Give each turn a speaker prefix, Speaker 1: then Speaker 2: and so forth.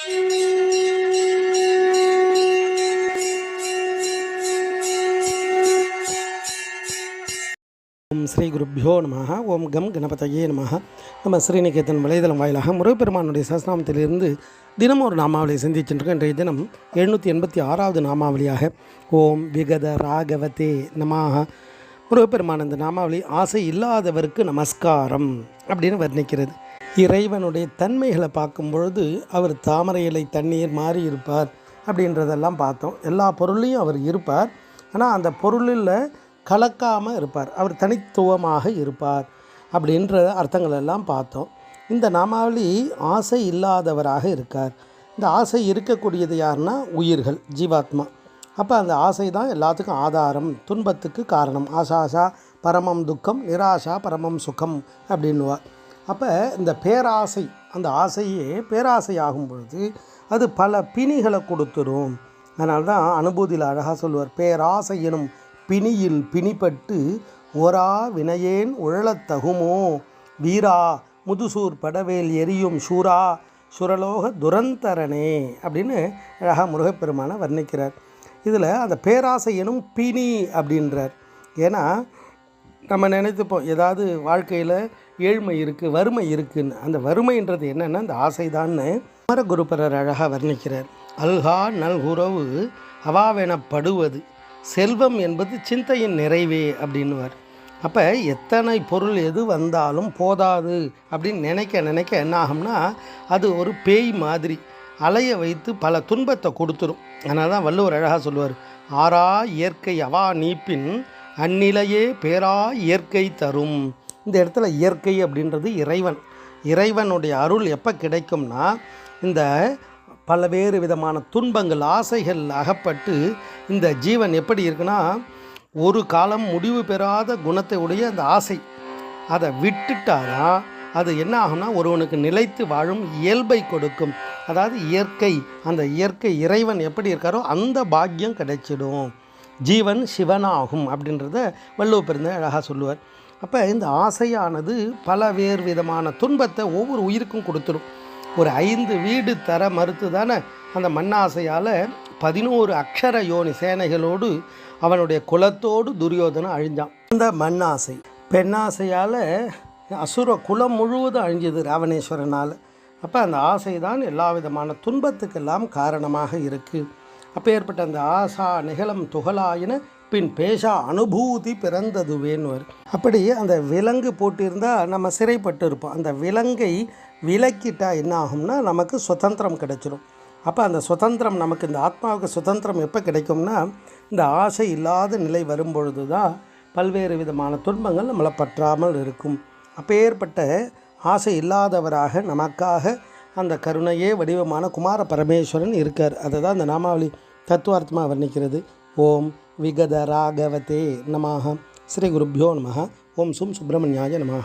Speaker 1: ஓம் ஸ்ரீ குருப்பியோ நமஹ. ஓம் கம் கணபதையே நமஹ. நம்ம ஸ்ரீநிகேதன் வலைதளம் வாயிலாக முருகப்பெருமானுடைய சஹஸ்ரநாமத்திலிருந்து தினமும் ஒரு நாமாவளியை சிந்திச்சுருக்கோம். இன்றைய தினம் 786வது நாமாவளியாக ஓம் விகத ராகவதே நமஹ. முருகப்பெருமான் இந்த நாமாவளி ஆசை இல்லாதவருக்கு நமஸ்காரம் அப்படின்னு வர்ணிக்கிறது. இறைவனுடைய தன்மைகளை பார்க்கும் பொழுது அவர் தாமரை இலை தண்ணீர் மாறி இருப்பார் அப்படின்றதெல்லாம் பார்த்தோம். எல்லா பொருளையும் அவர் இருப்பார், ஆனால் அந்த பொருளில் கலக்காமல் இருப்பார், அவர் தனித்துவமாக இருப்பார் அப்படின்ற அர்த்தங்கள் எல்லாம் பார்த்தோம். இந்த நாமாவளி ஆசை இல்லாதவராக இருக்கார். இந்த ஆசை இருக்கக்கூடியது யாருன்னா உயிர்கள், ஜீவாத்மா. அப்போ அந்த ஆசை தான் எல்லாத்துக்கும் ஆதாரம், துன்பத்துக்கு காரணம். ஆசாசா பரமம் துக்கம், நிராசா பரமம் சுகம் அப்படின்னுவார். அப்போ இந்த பேராசை, அந்த ஆசையே பேராசை ஆகும் பொழுது அது பல பிணிகளை கொடுத்துரும். அதனால தான் அனுபூதியில் அழகாக சொல்லுவார், பேராசை எனும் பிணியில் பிணிப்பட்டு ஓரா வினையேன் உழலத்தகுமோ வீரா முதுசூர் படவேல் எரியும் சூரா சுரலோக துரந்தரனே அப்படின்னு அழகாக முருகப்பெருமானை வர்ணிக்கிறார். இதில் அந்த பேராசை எனும் பிணி அப்படின்றார். ஏன்னா நம்ம நினைத்துப்போம் ஏதாவது வாழ்க்கையில் ஏழ்மை இருக்குது, வறுமை இருக்குதுன்னு. அந்த வறுமைன்றது என்னென்னா அந்த ஆசைதான்னு குருபரர் அழகாக வர்ணிக்கிறார். அல்கா நல்குறவு அவாவெனப்படுவது செல்வம் என்பது சிந்தையின் நிறைவே அப்படின்னுவார். அப்போ எத்தனை பொருள் எது வந்தாலும் போதாது அப்படின்னு நினைக்க என்ன ஆகும்னா அது ஒரு பேய் மாதிரி அலைய வைத்து பல துன்பத்தை கொடுத்துரும். அதனால தான் வள்ளுவர் அழகாக சொல்லுவார், ஆறா இயற்கை அவா நீப்பின் அந்நிலையே பேரா இயற்கை தரும். இந்த இடத்துல இயற்கை அப்படின்றது இறைவன். இறைவனுடைய அருள் எப்போ கிடைக்கும்னா இந்த பல்வேறு விதமான துன்பங்கள், ஆசைகள் அகப்பட்டு இந்த ஜீவன் எப்படி இருக்குன்னா ஒரு காலம் முடிவு பெறாத குணத்தை உடைய அந்த ஆசை, அதை விட்டுட்டாதான் அது என்ன ஆகும்னா ஒருவனுக்கு நிலைத்து வாழும் இயல்பை கொடுக்கும். அதாவது இயற்கை, அந்த இயற்கை இறைவன் எப்படி இருக்காரோ அந்த பாக்கியம் கிடைச்சிடும், ஜீவன் சிவனாகும் அப்படின்றத வள்ளுவர் பெருந்த அழகாக சொல்லுவார். அப்போ இந்த ஆசையானது பல வேறு விதமான துன்பத்தை ஒவ்வொரு உயிருக்கும் கொடுத்துரும். ஒரு 5 வீடு தர மறுத்து தானே அந்த மண்ணாசையால் 11 அக்ஷர யோனி சேனைகளோடு அவனுடைய குலத்தோடு துரியோதனை அழிஞ்சான். அந்த மண்ணாசை, பெண்ணாசையால் அசுர குலம் முழுவதும் அழிஞ்சது ராவணேஸ்வரனால். அப்போ அந்த ஆசை தான் எல்லா விதமான துன்பத்துக்கெல்லாம் காரணமாக இருக்குது. அப்போ ஏற்பட்ட அந்த ஆசா நிகழம் துகளாயின பின் பேஷா அனுபூதி பிறந்ததுவேன்னுவர். அப்படி அந்த விலங்கு போட்டிருந்தால் நம்ம சிறைப்பட்டு இருப்போம். அந்த விலங்கை விலக்கிட்டால் என்ன ஆகும்னா நமக்கு சுதந்திரம் கிடைச்சிடும். அப்போ அந்த சுதந்திரம் நமக்கு, இந்த ஆத்மாவுக்கு சுதந்திரம் எப்போ கிடைக்கும்னா இந்த ஆசை இல்லாத நிலை வரும்பொழுது தான் பல்வேறு விதமான துன்பங்கள் நம்மளை பற்றாமல் இருக்கும். அப்போ ஏற்பட்ட ஆசை இல்லாதவராக நமக்காக அந்த கருணையே வடிவமான குமார பரமேஸ்வரன் இருக்கார். அதை தான் இந்த நாமாவளி தத்துவார்த்தமாக வர்ணிக்கிறது. ஓம் விகத ராகவதே நமஹ. ஸ்ரீ குருப்பியோ நமஹ. ஓம் சும் சுப்பிரமணியாய நமஹ.